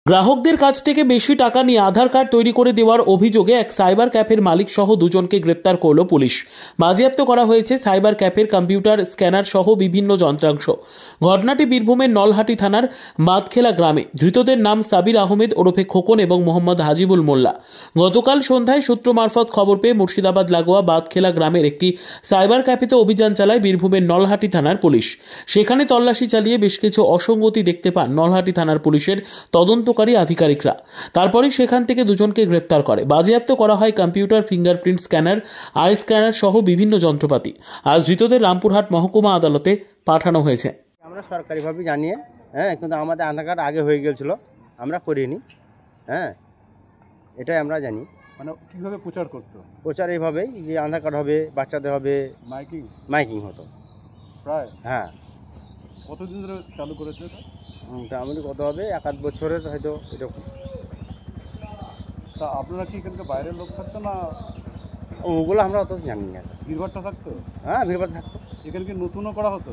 গ্রাহকদের কাছ থেকে বেশি টাকা নিয়ে আধার কার্ড তৈরি করে দেওয়ার অভিযোগে এক সাইবার ক্যাফের মালিক সহ দুজনকে গ্রেপ্তার করল পুলিশ। বাজেয়াপ্ত করা হয়েছে সাইবার ক্যাফের কম্পিউটার স্ক্যানার সহ বিভিন্ন যন্ত্রাংশ। ঘটনাটি বীরভূমের নলহাটি থানার বাদখেলা গ্রামে। ধৃতদের নাম সাবির আহমেদ ওরফে খোকন এবং মোহাম্মদ হাজিবুল মোল্লা। গতকাল সন্ধ্যায় সূত্র মারফত খবর পেয়ে মুর্শিদাবাদ লাগোয়া বাদখেলা গ্রামের একটি সাইবার ক্যাফেতে অভিযান চালায় বীরভূমের নলহাটি থানার পুলিশ। সেখানে তল্লাশি চালিয়ে বেশ কিছু অসঙ্গতি দেখতে পান নলহাটি থানার পুলিশের তদন্তকারী আধিকারিকরা। তারপরেই সেখান থেকে দুজনকে গ্রেপ্তার করে। বাজেয়াপ্ত করা হয় computer, fingerprint scanner, I scanner সহ বিভিন্ন যন্ত্রপাতি। আজ ধৃতদের রামপুরহাট মহকুমা আদালতে পাঠানো হয়েছে। আমরা সরকারিভাবে জানিয়ে কিন্তু আমাদের আধার কার্ড আগে হয়ে গিয়েছিল, আমরা করিনি। এটাই আমরা জানি। মানে কীভাবে প্রচার করতো? প্রচার এইভাবেই যে আধার কার্ড হবে, বাচ্চাদের হবে, মাইকিং হতো প্রায়। কতদিন ধরে চালু করেছে এটা? মোটামুটি কত হবে, 1-8 বছরের হয়তো এরকম। তা আপনারা কি এখানকার বাইরের লোক থাকতো না? ওগুলো আমরা অত জানি না। ভিড়ভাড়টা থাকতো? হ্যাঁ, ভিড়ভাড় থাকতো। এখানে কি নতুনও করা হতো?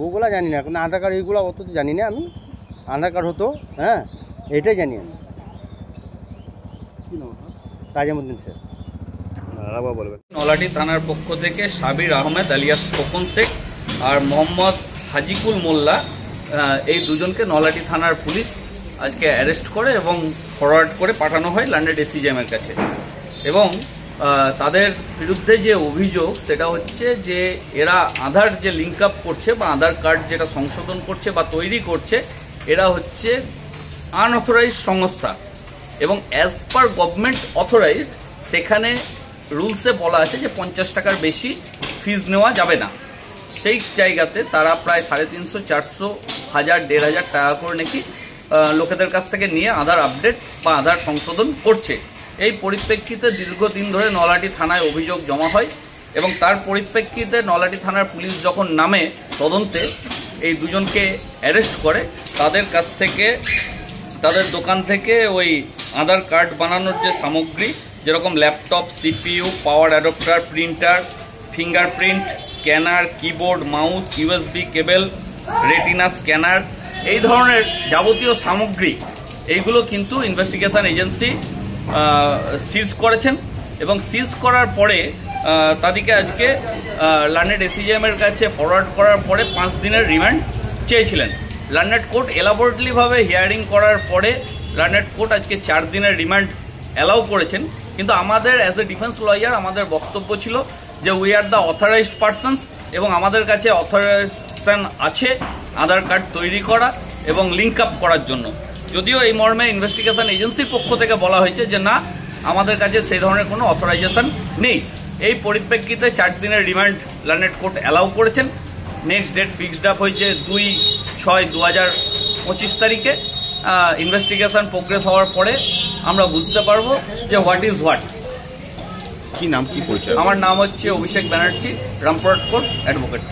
ওগুলো জানি না, কিন্তু আধার কার্ড এইগুলো অত তো জানি না আমি। আধার কার্ড হতো, এটাই জানি আমি। কী নাম? কাজেমুদ্দিন স্যার। বলবেন। নলহাটি থানার পক্ষ থেকে সাবির আহমেদ আলিয়াস খোকন শেখ আর মোহাম্মদ হাজিকুল মোল্লা, এই দুজনকে নলহাটি থানার পুলিশ আজকে অ্যারেস্ট করে এবং ফরওয়ার্ড করে পাঠানো হয় লন্ডন এসিজিএমের কাছে। এবং তাদের বিরুদ্ধে যে অভিযোগ সেটা হচ্ছে যে এরা আধার যে লিঙ্ক আপ করছে বা আধার কার্ড যেটা সংশোধন করছে বা তৈরি করছে, এরা হচ্ছে আনঅথরাইজড সংস্থা এবং অ্যাজ পার গভর্নমেন্ট অথরাইজড সেখানে রুলসে বলা আছে যে 50 টাকার বেশি ফিজ নেওয়া যাবে না। সেই জায়গাতে তারা প্রায় 350, 400, 1000, 1500 টাকা করে নাকি লোকেদের কাছ থেকে নিয়ে আধার আপডেট বা আধার সংশোধন করছে। এই পরিপ্রেক্ষিতে দীর্ঘদিন ধরে নলহাটি থানায় অভিযোগ জমা হয় এবং তার পরিপ্রেক্ষিতে নলহাটি থানার পুলিশ যখন নামে তদন্তে এই দুজনকে অ্যারেস্ট করে। তাদের কাছ থেকে, তাদের দোকান থেকে ওই আধার কার্ড বানানোর যে সামগ্রী, যেরকম laptop, CPU, power adapter, printer, fingerprint, scanner, keyboard, mouse, USB কেবল, রেটিনা স্ক্যানার, এই ধরনের যাবতীয় সামগ্রী এইগুলো কিন্তু ইনভেস্টিগেশন এজেন্সি সিজ করেছেন এবং সিজ করার পরে তাদেরকে আজকে লন্ডন এসিজিএমের কাছে ফরওয়ার্ড করার পরে 5 দিনের রিমান্ড চেয়েছিলেন। লন্ডন কোর্ট এলাবোরেটলিভাবে হিয়ারিং করার পরে লন্ডন কোর্ট আজকে 4 দিনের রিমান্ড অ্যালাউ করেছেন। কিন্তু আমাদের অ্যাজ এ ডিফেন্স লয়ার আমাদের বক্তব্য ছিল যে we are the authorised persons এবং আমাদের কাছে অথরাইজেশন আছে আধার কার্ড তৈরি করা এবং লিঙ্ক আপ করার জন্য। যদিও এই মর্মে ইনভেস্টিগেশন এজেন্সির পক্ষ থেকে বলা হয়েছে যে না, আমাদের কাছে সেই ধরনের কোনো অথরাইজেশন নেই। এই পরিপ্রেক্ষিতে 4 দিনের রিমান্ড লন্ডন কোর্ট অ্যালাউ করেছেন। নেক্সট ডেট ফিক্সড আপ হয়েছে 2/6/2025 তারিখে। ইনভেস্টিগেশন প্রোগ্রেস হওয়ার পরে আমরা বুঝতে পারবো যে হোয়াট ইজ হোয়াট। কি নাম, কি পরিচয়? আমার নাম হচ্ছে অভিষেক ব্যানার্জি, রামপুরহাট কোর্ট অ্যাডভোকেট।